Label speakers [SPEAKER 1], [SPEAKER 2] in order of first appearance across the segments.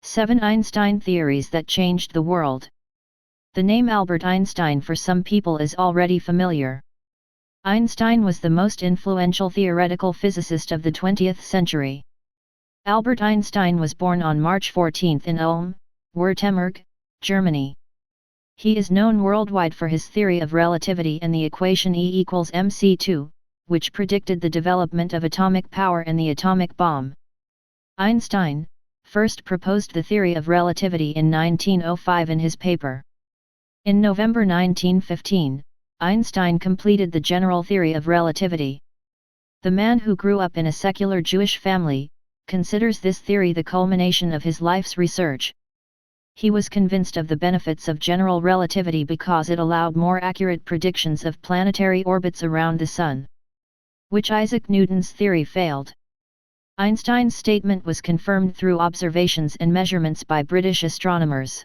[SPEAKER 1] 7 Einstein theories that changed the world. The name Albert Einstein for some people is already familiar. Einstein was the most influential theoretical physicist of the 20th century. Albert Einstein was born on March 14 in Ulm, Württemberg, Germany. He is known worldwide for his theory of relativity and the equation E = mc2, which predicted the development of atomic power and the atomic bomb. Einstein first proposed the theory of relativity in 1905 in his paper. In November 1915, Einstein completed the general theory of relativity. The man who grew up in a secular Jewish family considers this theory the culmination of his life's research. He was convinced of the benefits of general relativity because it allowed more accurate predictions of planetary orbits around the Sun, which Isaac Newton's theory failed. Einstein's statement was confirmed through observations and measurements by British astronomers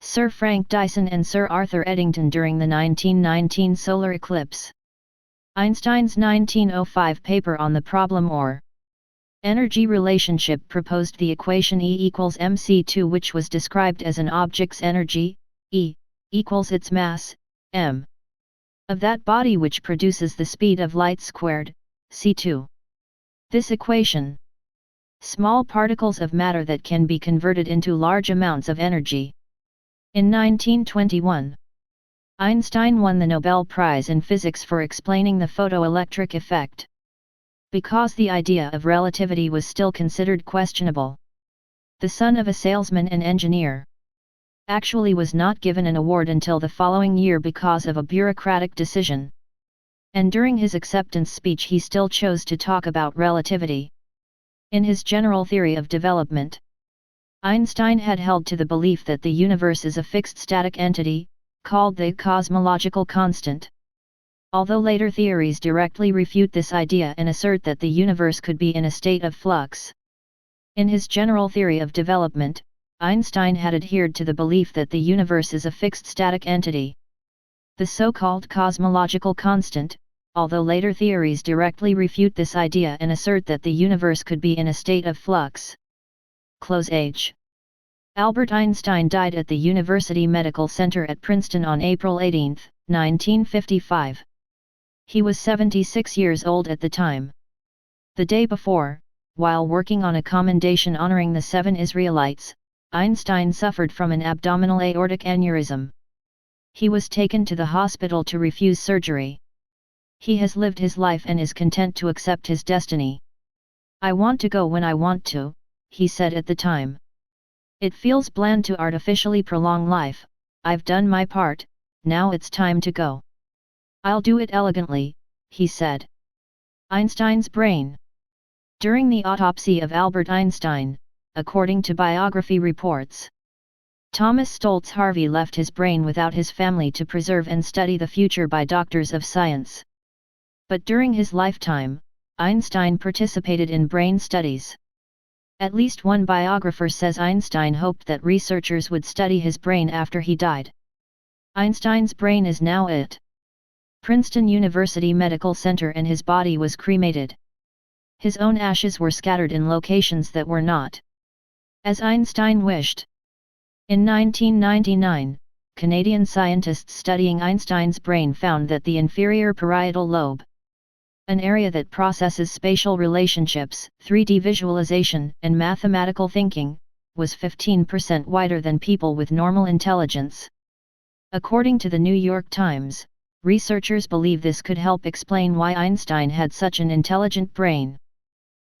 [SPEAKER 1] Sir Frank Dyson and Sir Arthur Eddington during the 1919 solar eclipse. Einstein's 1905 paper on the problem or energy relationship proposed the equation E = mc2, which was described as an object's energy, E, equals its mass, m, of that body which produces the speed of light squared, c2. This equation, small particles of matter that can be converted into large amounts of energy. In 1921, Einstein won the Nobel Prize in Physics for explaining the photoelectric effect. Because the idea of relativity was still considered questionable, the son of a salesman and engineer actually was not given an award until the following year because of a bureaucratic decision. And during his acceptance speech he still chose to talk about relativity. In his general theory of development, Einstein had held to the belief that the universe is a fixed static entity, called the cosmological constant. Although later theories directly refute this idea and assert that the universe could be in a state of flux. In his general theory of development, Einstein had adhered to the belief that the universe is a fixed static entity. The so-called cosmological constant, although later theories directly refute this idea and assert that the universe could be in a state of flux. Albert Einstein died at the University Medical Center at Princeton on April 18, 1955. He was 76 years old at the time. The day before, while working on a commendation honoring the 7 Israelites, Einstein suffered from an abdominal aortic aneurysm. He was taken to the hospital to refuse surgery. He has lived his life and is content to accept his destiny. "I want to go when I want to," he said at the time. "It feels bland to artificially prolong life. I've done my part, now it's time to go. I'll do it elegantly," he said. Einstein's brain. During the autopsy of Albert Einstein, according to biography reports, Thomas Stoltz Harvey left his brain without his family to preserve and study the future by doctors of science. But during his lifetime, Einstein participated in brain studies. At least one biographer says Einstein hoped that researchers would study his brain after he died. Einstein's brain is now at Princeton University Medical Center and his body was cremated. His own ashes were scattered in locations that were not as Einstein wished. In 1999, Canadian scientists studying Einstein's brain found that the inferior parietal lobe, an area that processes spatial relationships, 3D visualization, and mathematical thinking, was 15% wider than people with normal intelligence. According to the New York Times, researchers believe this could help explain why Einstein had such an intelligent brain.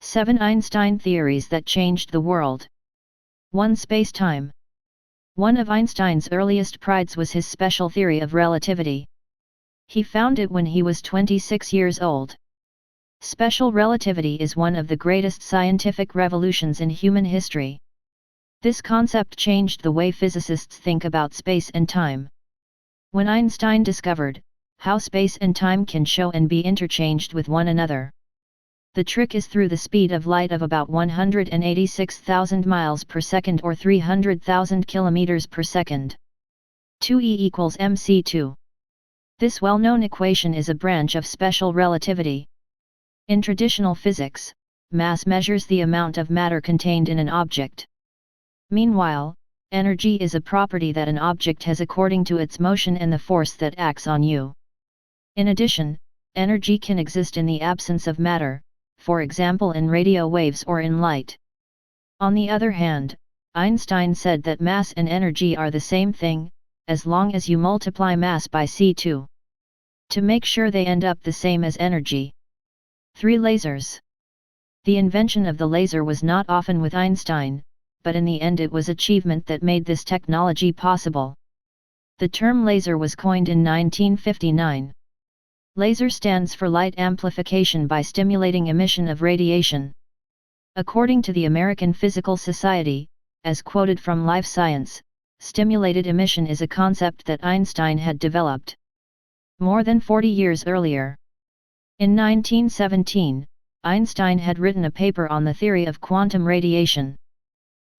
[SPEAKER 1] 7 Einstein theories that changed the world. 1. Space-time. One of Einstein's earliest prides was his special theory of relativity. He found it when he was 26 years old. Special relativity is one of the greatest scientific revolutions in human history. This concept changed the way physicists think about space and time. When Einstein discovered how space and time can show and be interchanged with one another. The trick is through the speed of light of about 186,000 miles per second or 300,000 kilometers per second. 2E = mc2. This well-known equation is a branch of special relativity. In traditional physics, mass measures the amount of matter contained in an object. Meanwhile, energy is a property that an object has according to its motion and the force that acts on you. In addition, energy can exist in the absence of matter, for example in radio waves or in light. On the other hand, Einstein said that mass and energy are the same thing, as long as you multiply mass by c2. To make sure they end up the same as energy. 3. Lasers. The invention of the laser was not often with Einstein, but in the end it was achievement that made this technology possible. The term laser was coined in 1959. Laser stands for light amplification by stimulating emission of radiation. According to the American Physical Society, as quoted from Life Science, stimulated emission is a concept that Einstein had developed more than 40 years earlier. In 1917, Einstein had written a paper on the theory of quantum radiation.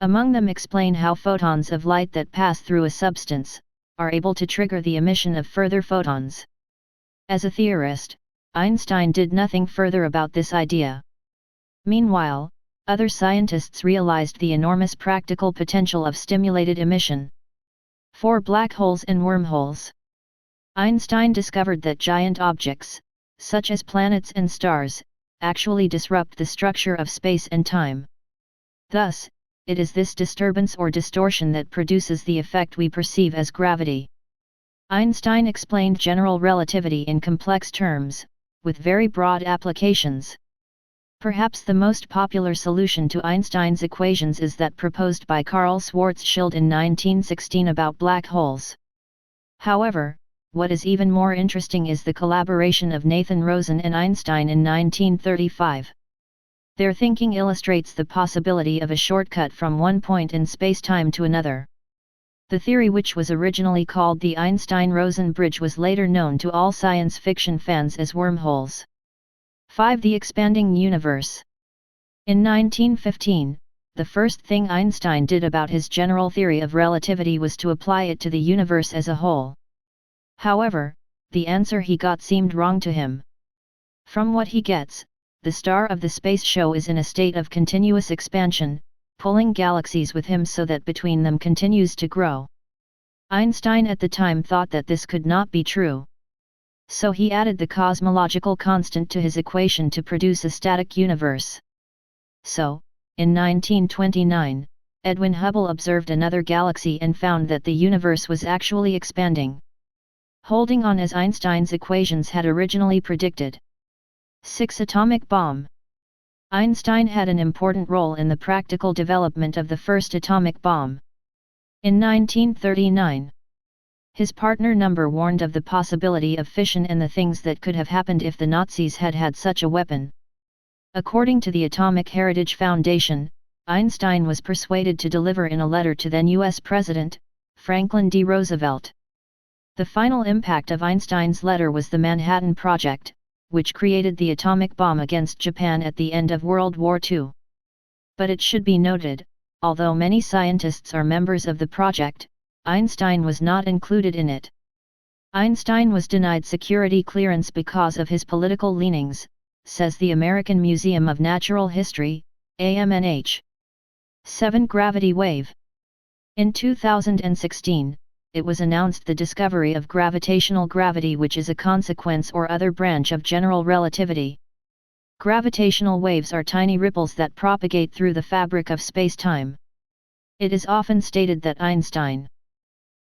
[SPEAKER 1] Among them explain how photons of light that pass through a substance are able to trigger the emission of further photons. As a theorist, Einstein did nothing further about this idea. Meanwhile, other scientists realized the enormous practical potential of stimulated emission. 4. Black holes and wormholes. Einstein discovered that giant objects, such as planets and stars, actually disrupt the structure of space and time. Thus, it is this disturbance or distortion that produces the effect we perceive as gravity. Einstein explained general relativity in complex terms, with very broad applications. Perhaps the most popular solution to Einstein's equations is that proposed by Karl Schwarzschild in 1916 about black holes. However, what is even more interesting is the collaboration of Nathan Rosen and Einstein in 1935. Their thinking illustrates the possibility of a shortcut from one point in spacetime to another. The theory, which was originally called the Einstein-Rosen bridge, was later known to all science fiction fans as wormholes. 5. The expanding universe. In 1915, the first thing Einstein did about his general theory of relativity was to apply it to the universe as a whole. However, the answer he got seemed wrong to him. From what he gets, the star of the space show is in a state of continuous expansion, pulling galaxies with him so that between them continues to grow. Einstein at the time thought that this could not be true. So he added the cosmological constant to his equation to produce a static universe. So, in 1929, Edwin Hubble observed another galaxy and found that the universe was actually expanding, holding on as Einstein's equations had originally predicted. 6. Atomic bomb. Einstein had an important role in the practical development of the first atomic bomb. In 1939, his partner Number warned of the possibility of fission and the things that could have happened if the Nazis had had such a weapon. According to the Atomic Heritage Foundation, Einstein was persuaded to deliver in a letter to then U.S. President, Franklin D. Roosevelt. The final impact of Einstein's letter was the Manhattan Project, which created the atomic bomb against Japan at the end of World War II. But it should be noted, although many scientists are members of the project, Einstein was not included in it. Einstein was denied security clearance because of his political leanings, says the American Museum of Natural History, AMNH. 7. Gravity wave. In 2016, it was announced the discovery of gravitational gravity, which is a consequence or other branch of general relativity. Gravitational waves are tiny ripples that propagate through the fabric of space-time. It is often stated that Einstein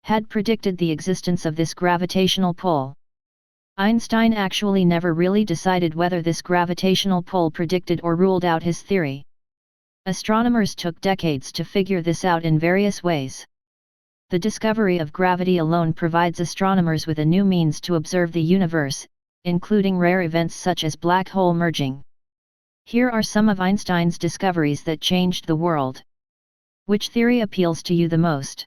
[SPEAKER 1] had predicted the existence of this gravitational pull. Einstein actually never really decided whether this gravitational pull predicted or ruled out his theory. Astronomers took decades to figure this out in various ways. The discovery of gravity alone provides astronomers with a new means to observe the universe, including rare events such as black hole merging. Here are some of Einstein's discoveries that changed the world. Which theory appeals to you the most?